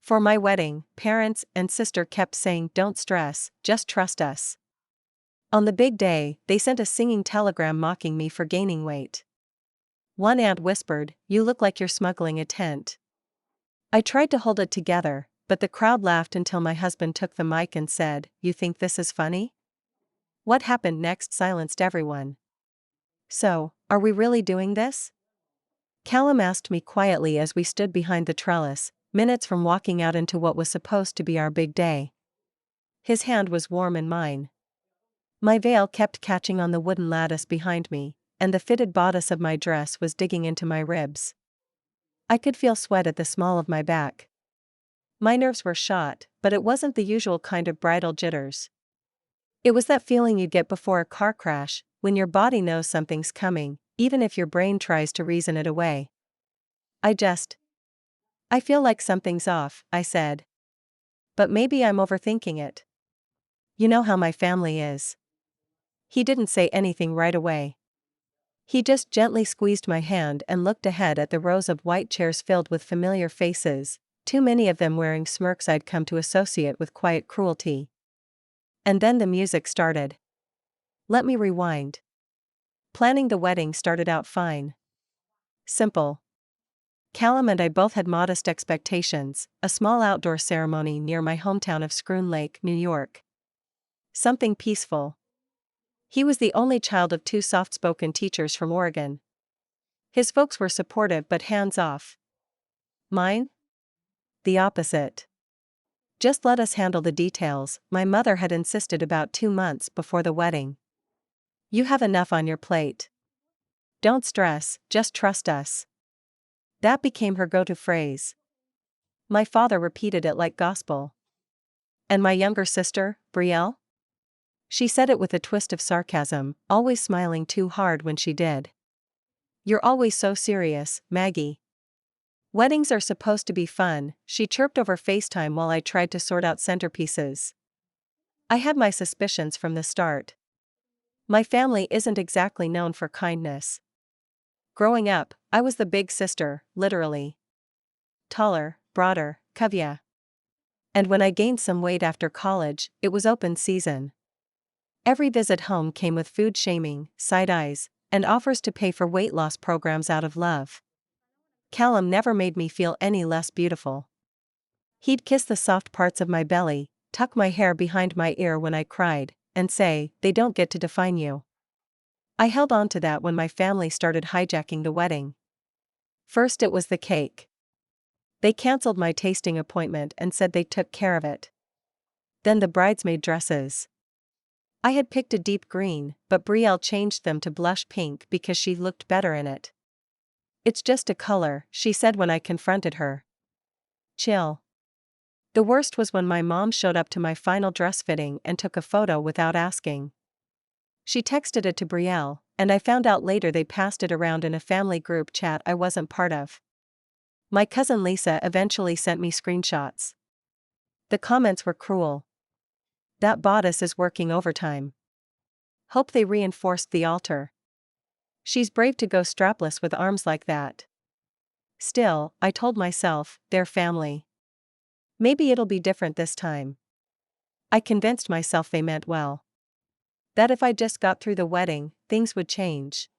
For my wedding, parents and sister kept saying, "Don't stress, just trust us." On the big day, they sent a singing telegram mocking me for gaining weight. One aunt whispered, "You look like you're smuggling a tent." I tried to hold it together, but the crowd laughed until my husband took the mic and said, "You think this is funny?" What happened next silenced everyone. "So, are we really doing this?" Callum asked me quietly as we stood behind the trellis, minutes from walking out into what was supposed to be our big day. His hand was warm in mine. My veil kept catching on the wooden lattice behind me, and the fitted bodice of my dress was digging into my ribs. I could feel sweat at the small of my back. My nerves were shot, but it wasn't the usual kind of bridal jitters. It was that feeling you get before a car crash, when your body knows something's coming, even if your brain tries to reason it away. I feel like something's off," I said. "But maybe I'm overthinking it. You know how my family is." He didn't say anything right away. He just gently squeezed my hand and looked ahead at the rows of white chairs filled with familiar faces, too many of them wearing smirks I'd come to associate with quiet cruelty. And then the music started. Let me rewind. Planning the wedding started out fine. Simple. Callum and I both had modest expectations, a small outdoor ceremony near my hometown of Schroon Lake, New York. Something peaceful. He was the only child of two soft-spoken teachers from Oregon. His folks were supportive but hands-off. Mine? The opposite. "Just let us handle the details," my mother had insisted about 2 months before the wedding. "You have enough on your plate. Don't stress, just trust us." That became her go-to phrase. My father repeated it like gospel. "And my younger sister, Brielle?" She said it with a twist of sarcasm, always smiling too hard when she did. "You're always so serious, Maggie." "Weddings are supposed to be fun," she chirped over FaceTime while I tried to sort out centerpieces. I had my suspicions from the start. My family isn't exactly known for kindness. Growing up, I was the big sister, literally. Taller, broader, curvier. And when I gained some weight after college, it was open season. Every visit home came with food shaming, side eyes, and offers to pay for weight loss programs out of love. Callum never made me feel any less beautiful. He'd kiss the soft parts of my belly, tuck my hair behind my ear when I cried, and say, "They don't get to define you." I held on to that when my family started hijacking the wedding. First it was the cake. They canceled my tasting appointment and said they took care of it. Then the bridesmaid dresses. I had picked a deep green, but Brielle changed them to blush pink because she looked better in it. "It's just a color," she said when I confronted her. "Chill." The worst was when my mom showed up to my final dress fitting and took a photo without asking. She texted it to Brielle, and I found out later they passed it around in a family group chat I wasn't part of. My cousin Lisa eventually sent me screenshots. The comments were cruel. "That bodice is working overtime. Hope they reinforced the altar. She's brave to go strapless with arms like that." Still, I told myself, they're family. Maybe it'll be different this time. I convinced myself they meant well. That if I just got through the wedding, things would change.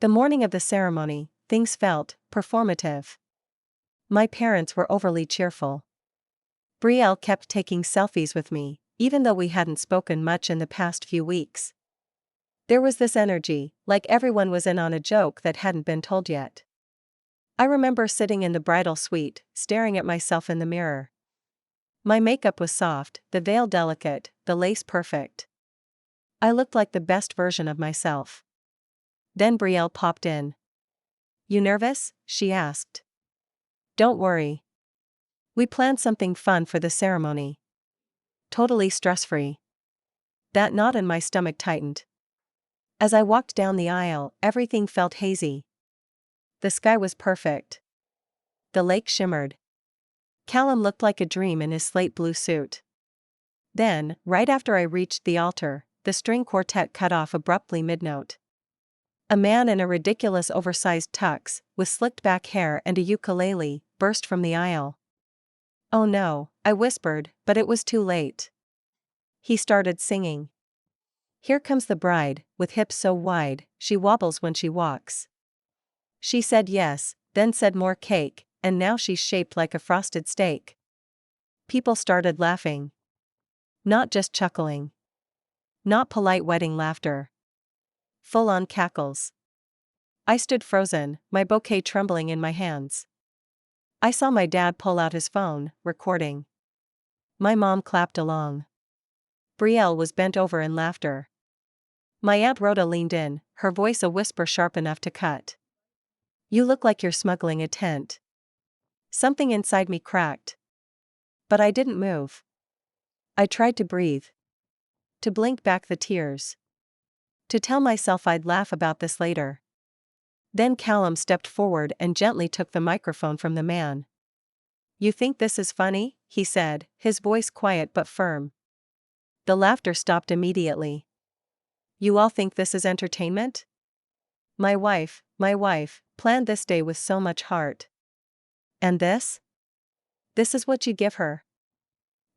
The morning of the ceremony, things felt performative. My parents were overly cheerful. Brielle kept taking selfies with me, even though we hadn't spoken much in the past few weeks. There was this energy, like everyone was in on a joke that hadn't been told yet. I remember sitting in the bridal suite, staring at myself in the mirror. My makeup was soft, the veil delicate, the lace perfect. I looked like the best version of myself. Then Brielle popped in. "You nervous?" she asked. "Don't worry. We planned something fun for the ceremony. Totally stress-free." That knot in my stomach tightened. As I walked down the aisle, everything felt hazy. The sky was perfect. The lake shimmered. Callum looked like a dream in his slate blue suit. Then, right after I reached the altar, the string quartet cut off abruptly mid-note. A man in a ridiculous oversized tux, with slicked back hair and a ukulele, burst from the aisle. Oh no, I whispered, but it was too late. He started singing. Here comes the bride, with hips so wide, she wobbles when she walks. She said yes, then said more cake, and now she's shaped like a frosted steak. People started laughing. Not just chuckling. Not polite wedding laughter. Full-on cackles. I stood frozen, my bouquet trembling in my hands. I saw my dad pull out his phone, recording. My mom clapped along. Brielle was bent over in laughter. My Aunt Rhoda leaned in, her voice a whisper sharp enough to cut. You look like you're smuggling a tent. Something inside me cracked. But I didn't move. I tried to breathe. To blink back the tears. To tell myself I'd laugh about this later. Then Callum stepped forward and gently took the microphone from the man. You think this is funny? He said, his voice quiet but firm. The laughter stopped immediately. You all think this is entertainment? My wife, planned this day with so much heart. And this? This is what you give her.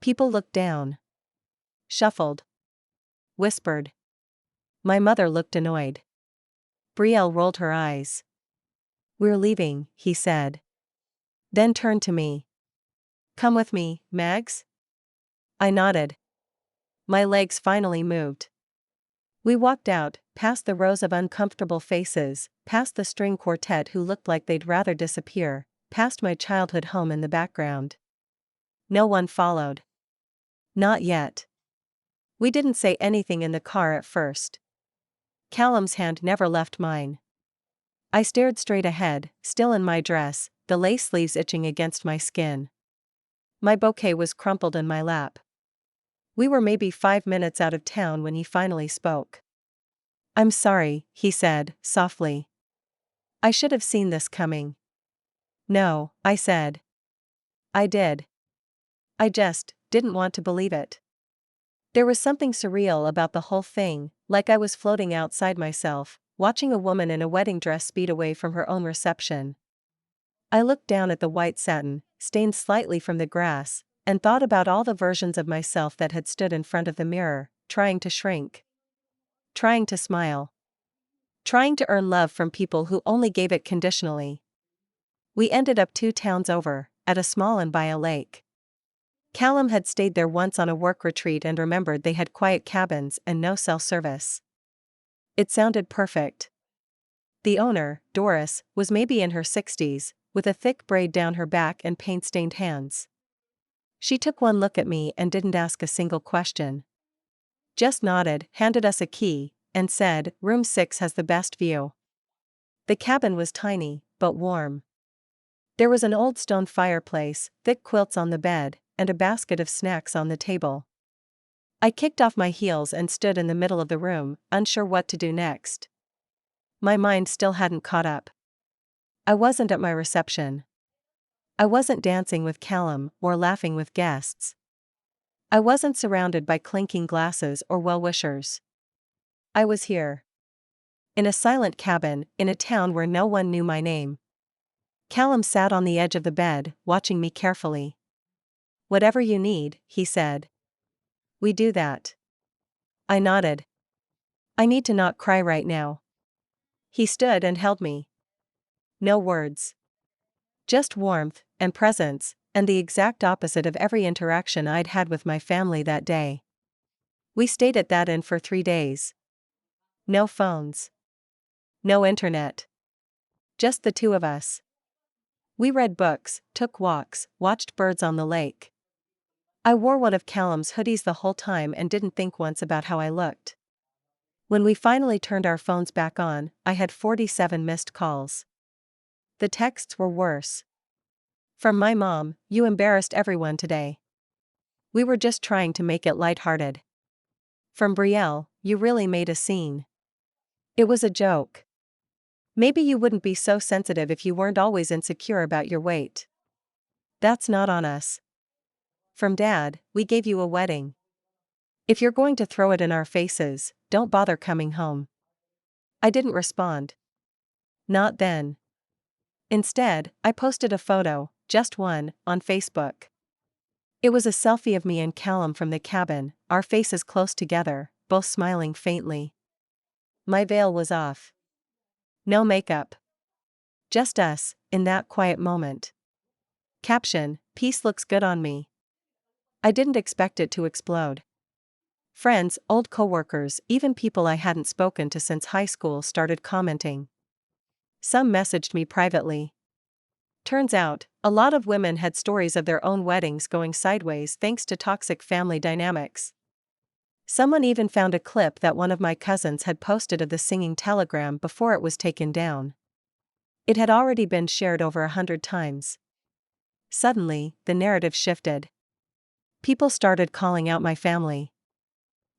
People looked down. Shuffled. Whispered. My mother looked annoyed. Brielle rolled her eyes. We're leaving, he said. Then turned to me. Come with me, Mags? I nodded. My legs finally moved. We walked out, past the rows of uncomfortable faces, past the string quartet who looked like they'd rather disappear, past my childhood home in the background. No one followed. Not yet. We didn't say anything in the car at first. Callum's hand never left mine. I stared straight ahead, still in my dress, the lace sleeves itching against my skin. My bouquet was crumpled in my lap. We were maybe 5 minutes out of town when he finally spoke. I'm sorry, he said, softly. I should have seen this coming. No, I said. I did. I just didn't want to believe it. There was something surreal about the whole thing, like I was floating outside myself, watching a woman in a wedding dress speed away from her own reception. I looked down at the white satin, stained slightly from the grass, and thought about all the versions of myself that had stood in front of the mirror, trying to shrink. Trying to smile. Trying to earn love from people who only gave it conditionally. We ended up 2 towns over, at a small inn by a lake. Callum had stayed there once on a work retreat and remembered they had quiet cabins and no cell service. It sounded perfect. The owner, Doris, was maybe in her 60s, with a thick braid down her back and paint-stained hands. She took one look at me and didn't ask a single question. Just nodded, handed us a key, and said, Room 6 has the best view. The cabin was tiny, but warm. There was an old stone fireplace, thick quilts on the bed, and a basket of snacks on the table. I kicked off my heels and stood in the middle of the room, unsure what to do next. My mind still hadn't caught up. I wasn't at my reception. I wasn't dancing with Callum or laughing with guests. I wasn't surrounded by clinking glasses or well-wishers. I was here. In a silent cabin, in a town where no one knew my name. Callum sat on the edge of the bed, watching me carefully. Whatever you need, he said. We do that. I nodded. I need to not cry right now. He stood and held me. No words. Just warmth, and presence, and the exact opposite of every interaction I'd had with my family that day. We stayed at that inn for 3 days. No phones. No internet. Just the 2 of us. We read books, took walks, watched birds on the lake. I wore one of Callum's hoodies the whole time and didn't think once about how I looked. When we finally turned our phones back on, I had 47 missed calls. The texts were worse. From my mom, you embarrassed everyone today. We were just trying to make it lighthearted. From Brielle, you really made a scene. It was a joke. Maybe you wouldn't be so sensitive if you weren't always insecure about your weight. That's not on us. From Dad, we gave you a wedding. If you're going to throw it in our faces, don't bother coming home. I didn't respond. Not then. Instead, I posted a photo, just one, on Facebook. It was a selfie of me and Callum from the cabin, our faces close together, both smiling faintly. My veil was off. No makeup. Just us, in that quiet moment. Caption: Peace looks good on me. I didn't expect it to explode. Friends, old coworkers, even people I hadn't spoken to since high school started commenting. Some messaged me privately. Turns out, a lot of women had stories of their own weddings going sideways thanks to toxic family dynamics. Someone even found a clip that one of my cousins had posted of the singing telegram before it was taken down. It had already been shared over 100 times. Suddenly, the narrative shifted. People started calling out my family.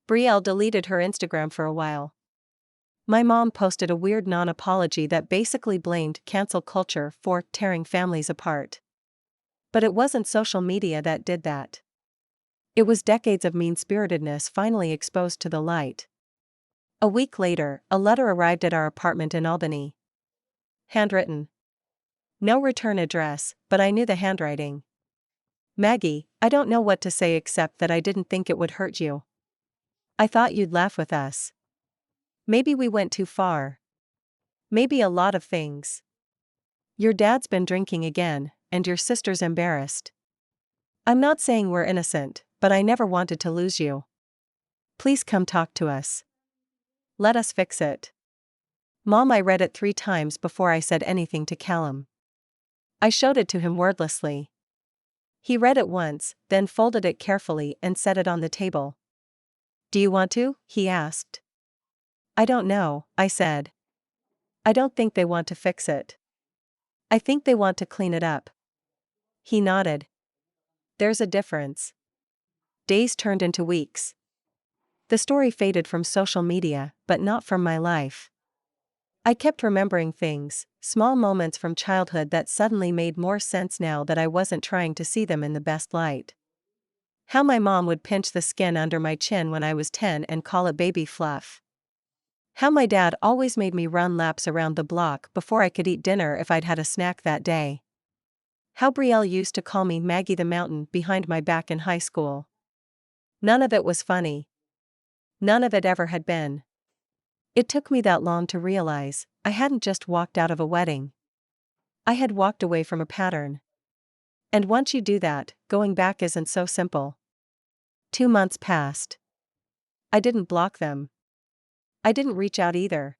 Brielle deleted her Instagram for a while. My mom posted a weird non-apology that basically blamed cancel culture for tearing families apart. But it wasn't social media that did that. It was decades of mean-spiritedness finally exposed to the light. A week later, a letter arrived at our apartment in Albany. Handwritten. No return address, but I knew the handwriting. Maggie, I don't know what to say except that I didn't think it would hurt you. I thought you'd laugh with us. Maybe we went too far. Maybe a lot of things. Your dad's been drinking again, and your sister's embarrassed. I'm not saying we're innocent, but I never wanted to lose you. Please come talk to us. Let us fix it. Mom, I read it 3 times before I said anything to Callum. I showed it to him wordlessly. He read it once, then folded it carefully and set it on the table. Do you want to? He asked. I don't know, I said. I don't think they want to fix it. I think they want to clean it up. He nodded. There's a difference. Days turned into weeks. The story faded from social media, but not from my life. I kept remembering things, small moments from childhood that suddenly made more sense now that I wasn't trying to see them in the best light. How my mom would pinch the skin under my chin when I was 10 and call it baby fluff. How my dad always made me run laps around the block before I could eat dinner if I'd had a snack that day. How Brielle used to call me Maggie the Mountain behind my back in high school. None of it was funny. None of it ever had been. It took me that long to realize I hadn't just walked out of a wedding. I had walked away from a pattern. And once you do that, going back isn't so simple. 2 months passed. I didn't block them. I didn't reach out either.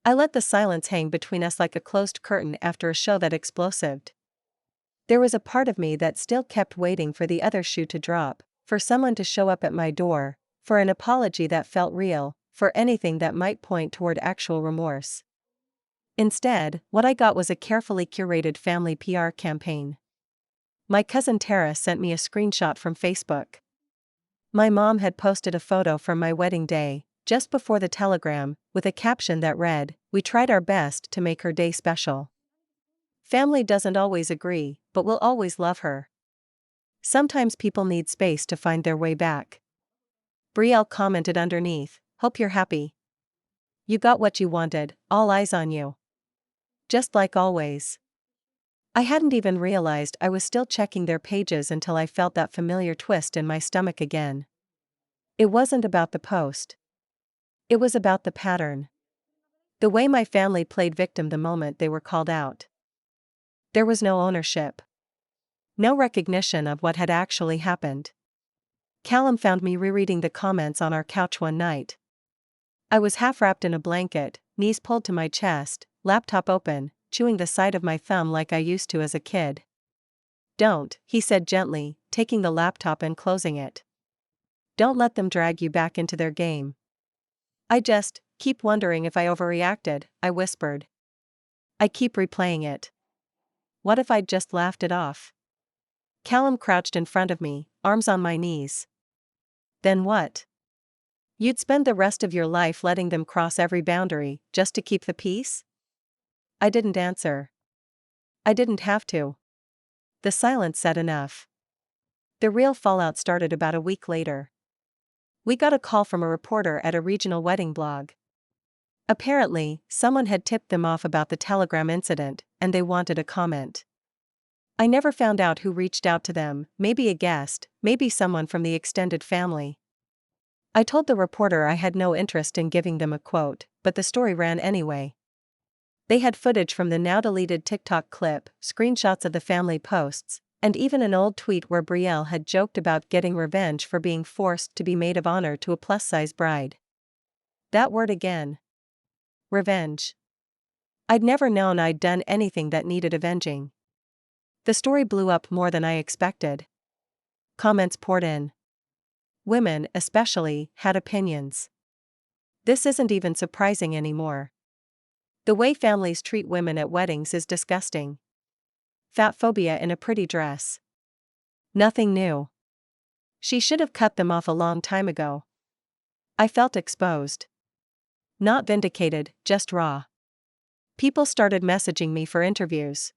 I let the silence hang between us like a closed curtain after a show that exploded. There was a part of me that still kept waiting for the other shoe to drop, for someone to show up at my door, for an apology that felt real, for anything that might point toward actual remorse. Instead, what I got was a carefully curated family PR campaign. My cousin Tara sent me a screenshot from Facebook. My mom had posted a photo from my wedding day, just before the telegram, with a caption that read, "We tried our best to make her day special. Family doesn't always agree, but we'll always love her. Sometimes people need space to find their way back." Brielle commented underneath, "Hope you're happy. You got what you wanted, all eyes on you. Just like always." I hadn't even realized I was still checking their pages until I felt that familiar twist in my stomach again. It wasn't about the post. It was about the pattern. The way my family played victim the moment they were called out. There was no ownership. No recognition of what had actually happened. Callum found me rereading the comments on our couch one night. I was half wrapped in a blanket, knees pulled to my chest, laptop open, chewing the side of my thumb like I used to as a kid. "Don't," he said gently, taking the laptop and closing it. "Don't let them drag you back into their game." "I just keep wondering if I overreacted," I whispered. "I keep replaying it. What if I'd just laughed it off?" Callum crouched in front of me, arms on my knees. "Then what? You'd spend the rest of your life letting them cross every boundary, just to keep the peace?" I didn't answer. I didn't have to. The silence said enough. The real fallout started about a week later. We got a call from a reporter at a regional wedding blog. Apparently, someone had tipped them off about the telegram incident, and they wanted a comment. I never found out who reached out to them, maybe a guest, maybe someone from the extended family. I told the reporter I had no interest in giving them a quote, but the story ran anyway. They had footage from the now-deleted TikTok clip, screenshots of the family posts, and even an old tweet where Brielle had joked about getting revenge for being forced to be maid of honor to a plus-size bride. That word again. Revenge. I'd never known I'd done anything that needed avenging. The story blew up more than I expected. Comments poured in. Women, especially, had opinions. This isn't even surprising anymore. The way families treat women at weddings is disgusting. Fat phobia in a pretty dress. Nothing new. She should have cut them off a long time ago. I felt exposed. Not vindicated, just raw. People started messaging me for interviews.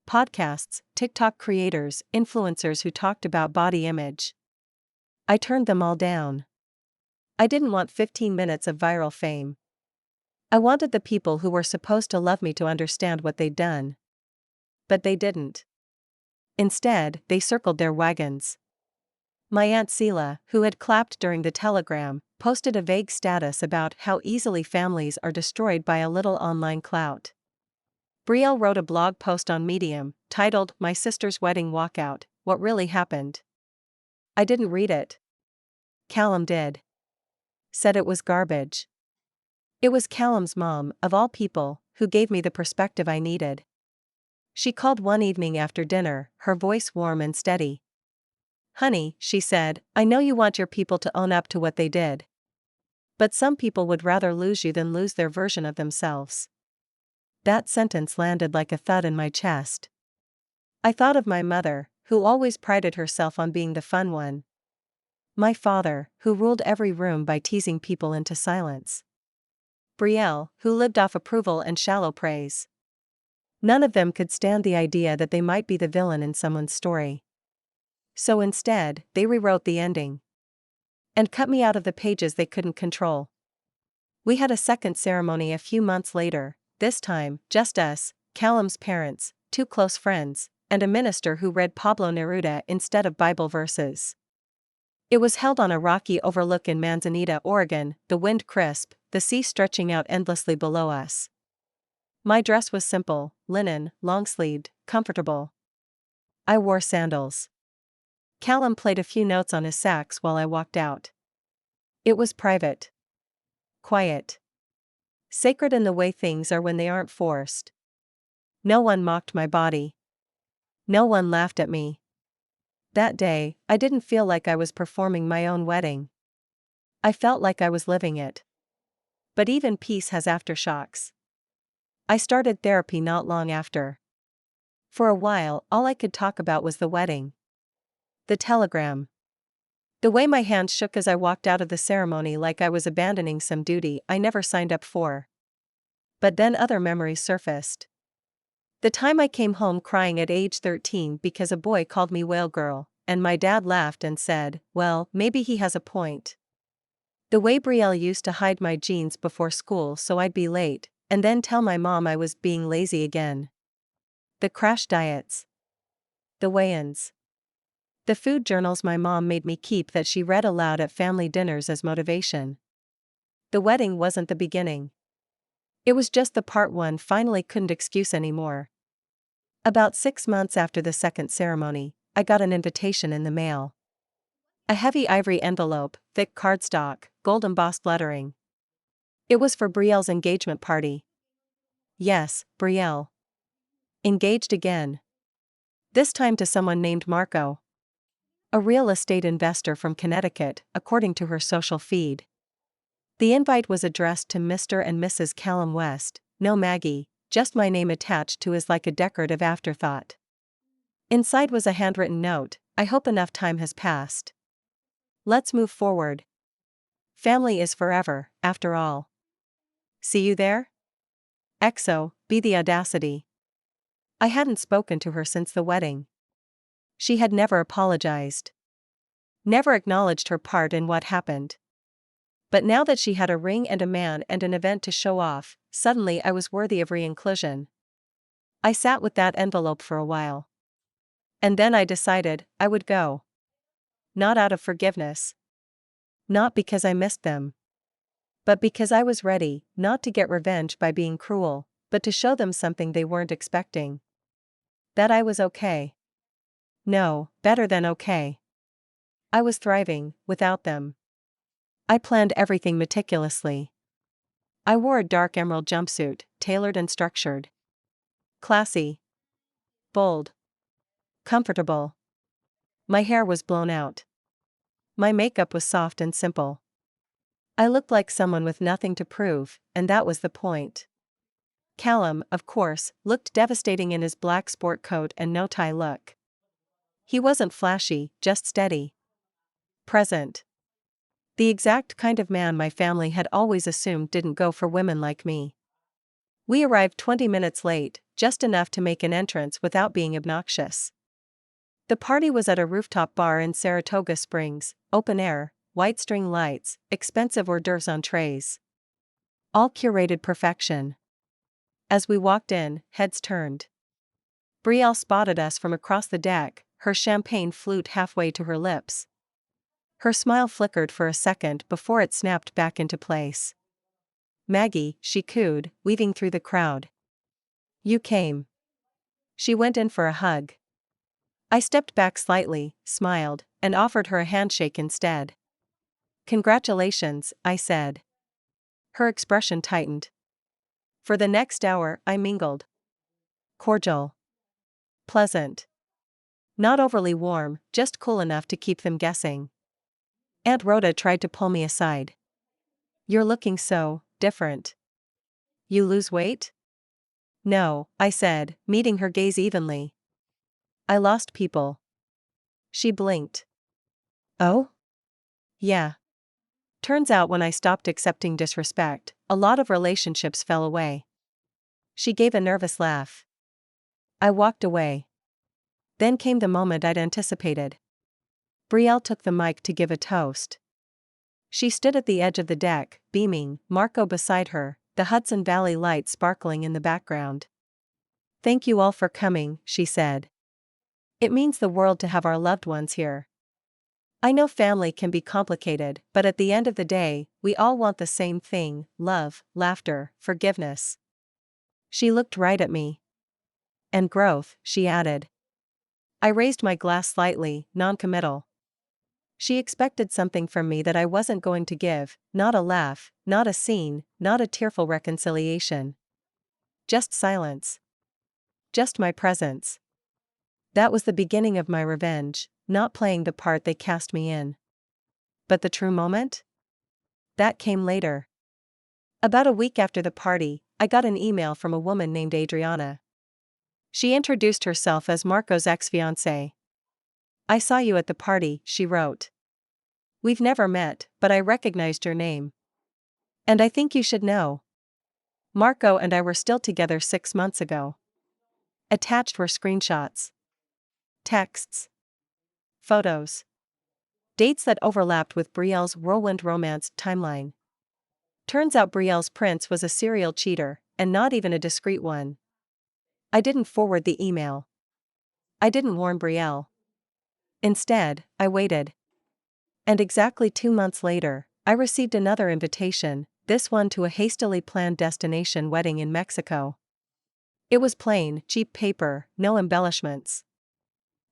Podcasts, TikTok creators, influencers who talked about body image. I turned them all down. I didn't want 15 minutes of viral fame. I wanted the people who were supposed to love me to understand what they'd done. But they didn't. Instead, they circled their wagons. My Aunt Seela, who had clapped during the telegram, posted a vague status about how easily families are destroyed by a little online clout. Brielle wrote a blog post on Medium, titled "My Sister's Wedding Walkout, What Really Happened." I didn't read it. Callum did. Said it was garbage. It was Callum's mom, of all people, who gave me the perspective I needed. She called one evening after dinner, her voice warm and steady. "Honey," she said, "I know you want your people to own up to what they did. But some people would rather lose you than lose their version of themselves." That sentence landed like a thud in my chest. I thought of my mother, who always prided herself on being the fun one. My father, who ruled every room by teasing people into silence. Brielle, who lived off approval and shallow praise. None of them could stand the idea that they might be the villain in someone's story. So instead, they rewrote the ending. And cut me out of the pages they couldn't control. We had a second ceremony a few months later, this time, just us, Callum's parents, two close friends, and a minister who read Pablo Neruda instead of Bible verses. It was held on a rocky overlook in Manzanita, Oregon, the wind crisp, the sea stretching out endlessly below us. My dress was simple, linen, long-sleeved, comfortable. I wore sandals. Callum played a few notes on his sax while I walked out. It was private. Quiet. Sacred in the way things are when they aren't forced. No one mocked my body. No one laughed at me. That day, I didn't feel like I was performing my own wedding. I felt like I was living it. But even peace has aftershocks. I started therapy not long after. For a while, all I could talk about was the wedding. The telegram. The way my hands shook as I walked out of the ceremony like I was abandoning some duty I never signed up for. But then other memories surfaced. The time I came home crying at age 13 because a boy called me whale girl, and my dad laughed and said, "Well, maybe he has a point." The way Brielle used to hide my jeans before school so I'd be late, and then tell my mom I was being lazy again. The crash diets. The weigh-ins. The food journals my mom made me keep that she read aloud at family dinners as motivation. The wedding wasn't the beginning. It was just the part one finally couldn't excuse anymore. About 6 months after the second ceremony, I got an invitation in the mail. A heavy ivory envelope, thick cardstock, gold embossed lettering. It was for Brielle's engagement party. Yes, Brielle. Engaged again. This time to someone named Marco. A real estate investor from Connecticut, according to her social feed. The invite was addressed to Mr. and Mrs. Callum West, no Maggie, just my name attached to as like a decorative afterthought. Inside was a handwritten note, "I hope enough time has passed. Let's move forward. Family is forever, after all. See you there? XO, be the audacity." I hadn't spoken to her since the wedding. She had never apologized. Never acknowledged her part in what happened. But now that she had a ring and a man and an event to show off, suddenly I was worthy of re-inclusion. I sat with that envelope for a while. And then I decided I would go. Not out of forgiveness. Not because I missed them. But because I was ready, not to get revenge by being cruel, but to show them something they weren't expecting. That I was okay. No, better than okay. I was thriving, without them. I planned everything meticulously. I wore a dark emerald jumpsuit, tailored and structured. Classy. Bold. Comfortable. My hair was blown out. My makeup was soft and simple. I looked like someone with nothing to prove, and that was the point. Callum, of course, looked devastating in his black sport coat and no-tie look. He wasn't flashy, just steady. Present. The exact kind of man my family had always assumed didn't go for women like me. We arrived 20 minutes late, just enough to make an entrance without being obnoxious. The party was at a rooftop bar in Saratoga Springs, open air, white string lights, expensive hors d'oeuvres on trays. All curated perfection. As we walked in, heads turned. Brielle spotted us from across the deck, her champagne flute halfway to her lips. Her smile flickered for a second before it snapped back into place. "Maggie," she cooed, weaving through the crowd. "You came." She went in for a hug. I stepped back slightly, smiled, and offered her a handshake instead. "Congratulations," I said. Her expression tightened. For the next hour, I mingled. Cordial. Pleasant. Not overly warm, just cool enough to keep them guessing. Aunt Rhoda tried to pull me aside. "You're looking so different. You lose weight?" "No," I said, meeting her gaze evenly. "I lost people." She blinked. "Oh?" "Yeah. Turns out when I stopped accepting disrespect, a lot of relationships fell away." She gave a nervous laugh. I walked away. Then came the moment I'd anticipated. Brielle took the mic to give a toast. She stood at the edge of the deck, beaming, Marco beside her, the Hudson Valley light sparkling in the background. "Thank you all for coming," she said. "It means the world to have our loved ones here. I know family can be complicated, but at the end of the day, we all want the same thing: love, laughter, forgiveness." She looked right at me. "And growth," she added. I raised my glass slightly, non-committal. She expected something from me that I wasn't going to give, not a laugh, not a scene, not a tearful reconciliation. Just silence. Just my presence. That was the beginning of my revenge, not playing the part they cast me in. But the true moment? That came later. About a week after the party, I got an email from a woman named Adriana. She introduced herself as Marco's ex-fiancée. "I saw you at the party," she wrote. "We've never met, but I recognized your name. And I think you should know. Marco and I were still together 6 months ago." Attached were screenshots. Texts. Photos. Dates that overlapped with Brielle's whirlwind romance timeline. Turns out Brielle's prince was a serial cheater, and not even a discreet one. I didn't forward the email. I didn't warn Brielle. Instead, I waited. And exactly 2 months later, I received another invitation, this one to a hastily planned destination wedding in Mexico. It was plain, cheap paper, no embellishments.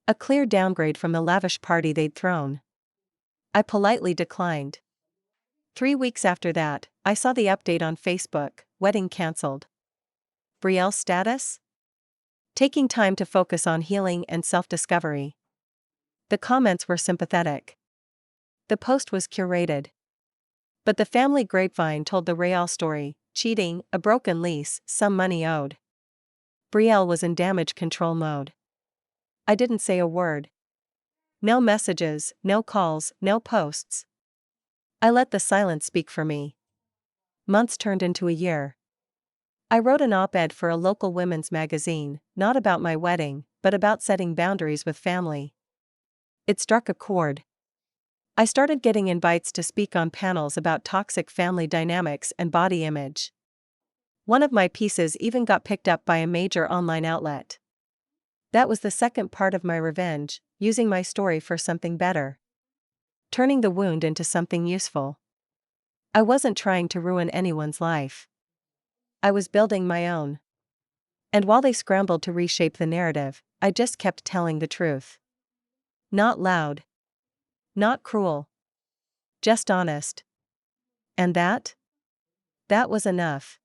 A clear downgrade from the lavish party they'd thrown. I politely declined. 3 weeks after that, I saw the update on Facebook: wedding cancelled. Brielle's status? Taking time to focus on healing and self-discovery. The comments were sympathetic. The post was curated. But the family grapevine told the real story: cheating, a broken lease, some money owed. Brielle was in damage control mode. I didn't say a word. No messages, no calls, no posts. I let the silence speak for me. Months turned into a year. I wrote an op-ed for a local women's magazine, not about my wedding, but about setting boundaries with family. It struck a chord. I started getting invites to speak on panels about toxic family dynamics and body image. One of my pieces even got picked up by a major online outlet. That was the second part of my revenge, using my story for something better. Turning the wound into something useful. I wasn't trying to ruin anyone's life. I was building my own. And while they scrambled to reshape the narrative, I just kept telling the truth. Not loud. Not cruel. Just honest. And that? That was enough.